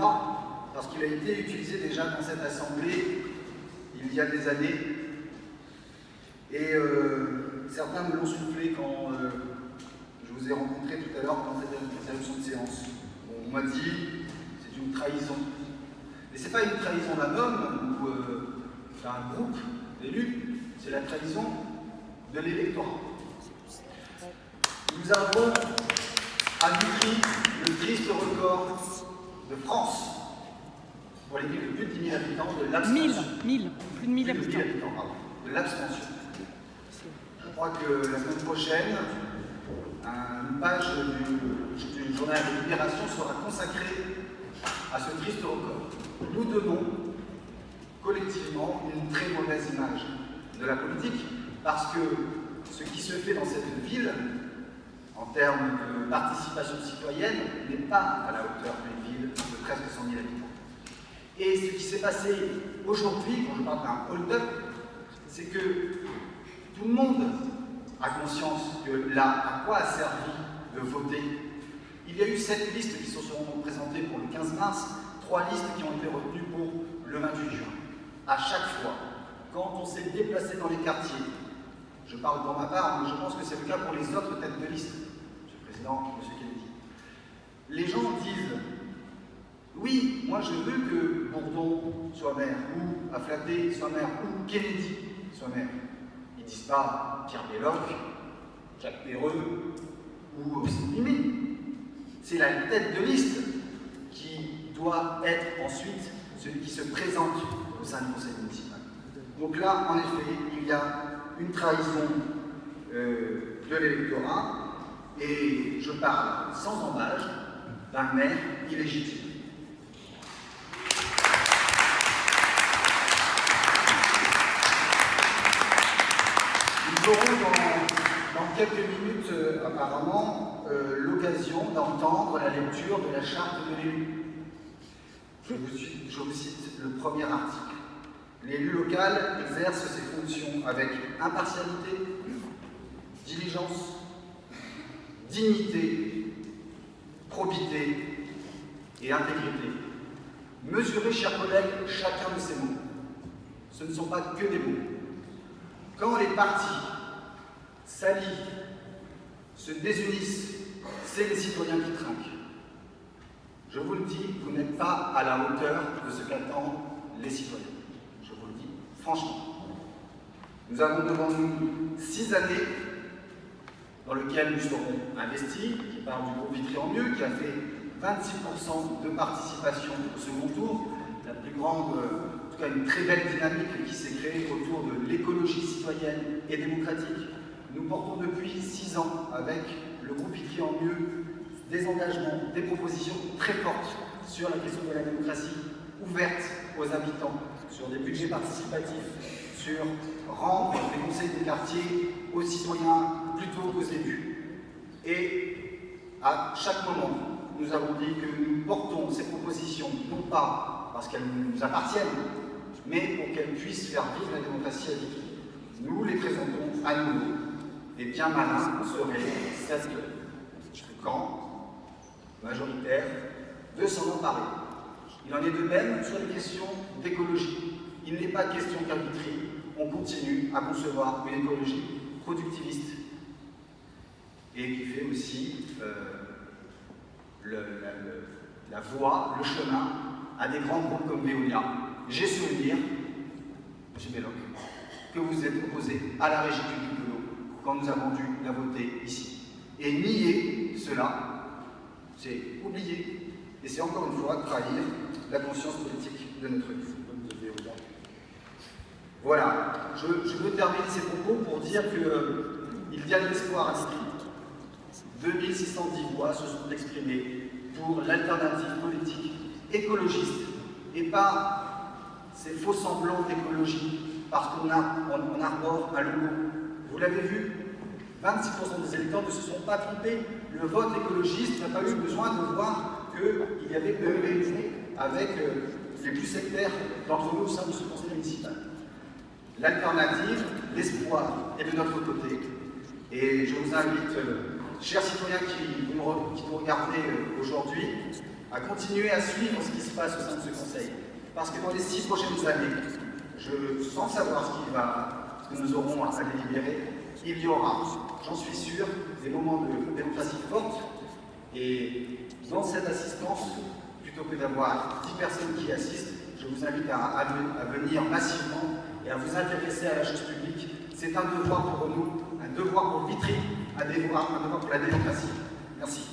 pas, parce qu'il a été utilisé déjà dans cette assemblée il y a des années. Et certains me l'ont soufflé quand je vous ai rencontré tout à l'heure dans cette interruption de séance. On m'a dit c'est une trahison. Mais ce n'est pas une trahison d'un homme ou d'un groupe d'élus, c'est la trahison de l'électorat. Nous avons à Vitry le triste record de France pour les villes de plus de 10 000 habitants de l'abstention. Plus de 1000 habitants. De l'abstention. Je crois que la semaine prochaine, une page du journal de Libération sera consacrée à ce triste record. Nous donnons collectivement une très mauvaise image de la politique parce que ce qui se fait dans cette ville, en termes de participation citoyenne, n'est pas à la hauteur d'une ville de presque 100 000 habitants. Et ce qui s'est passé aujourd'hui, quand je parle d'un hold-up, c'est que tout le monde a conscience que là, à quoi a servi de voter. Il y a eu 7 listes qui se sont présentées pour le 15 mars, 3 listes qui ont été retenues pour le 28 juin. À chaque fois, quand on s'est déplacé dans les quartiers, je parle pour ma part, mais je pense que c'est le cas pour les autres têtes de liste, Monsieur le Président, Monsieur Kennedy. Les gens disent oui, moi je veux que Bourdon soit maire, ou Aflaté soit maire, ou Kennedy soit maire. Ils ne disent pas Pierre Belloc, Jacques Perreux ou Mimi. C'est la tête de liste qui doit être ensuite celui qui se présente au sein du conseil municipal. Donc là, en effet, il y a une trahison de l'électorat, et je parle sans embâche d'un maire illégitime. Nous aurons dans quelques minutes, apparemment, l'occasion d'entendre la lecture de la charte de l'élu. Je vous cite le premier article. L'élu local exerce ses fonctions avec impartialité, diligence, dignité, probité et intégrité. Mesurez, chers collègues, chacun de ces mots. Ce ne sont pas que des mots. Quand les partis s'allient, se désunissent, c'est les citoyens qui trinquent. Je vous le dis, vous n'êtes pas à la hauteur de ce qu'attendent les citoyens. Je vous le dis franchement. Nous avons devant nous 6 années dans lesquelles nous serons investis, qui part du groupe Vitry en mieux, qui a fait 26% de participation au second tour, la plus grande, en tout cas une très belle dynamique qui s'est créée autour de l'écologie citoyenne et démocratique. Nous portons depuis 6 ans avec le groupe Vitry en mieux des engagements, des propositions très fortes sur la question de la démocratie ouverte aux habitants, sur des budgets participatifs, sur rendre les conseils de quartier aux citoyens plutôt qu'aux élus. Et à chaque moment, nous avons dit que nous portons ces propositions, non pas parce qu'elles nous appartiennent, mais pour qu'elles puissent faire vivre la démocratie à Vitry. Nous les présentons à nouveau, et bien malin serait cette camp majoritaire de s'en emparer. Il en est de même sur les questions d'écologie. Il n'est pas question qu'à Vitry, on continue à concevoir une écologie productiviste et qui fait aussi la voie, le chemin à des grands groupes comme Veolia. J'ai souvenir, M. Belloc, que vous êtes opposé à la régie publique de l'eau quand nous avons dû la voter ici. Et nier cela, c'est oublier, et c'est encore une fois trahir la conscience politique de notre vie. Voilà, je veux terminer ces propos pour dire qu'il y a de l'espoir à Vitry. 2610 voix se sont exprimées pour l'alternative politique écologiste, et pas ces faux semblants d'écologie, parce qu'on arbore un logo. Vous l'avez vu, 26% des électeurs ne se sont pas trompés. Le vote écologiste n'a pas eu besoin de voir qu'il y avait une réunion avec les plus sectaires d'entre nous au sein de ce conseil municipal. L'alternative, l'espoir est de notre côté. Et je vous invite, chers citoyens qui nous regardez aujourd'hui, à continuer à suivre ce qui se passe au sein de ce Conseil. Parce que dans les 6 prochaines années, sans savoir ce que nous aurons à délibérer, il y aura, j'en suis sûr, des moments de démocratie forte. Et dans cette assistance, plutôt que d'avoir 10 personnes qui assistent, je vous invite à venir massivement et à vous intéresser à la chose publique. C'est un devoir pour nous, un devoir pour Vitry, un devoir pour la démocratie. Merci.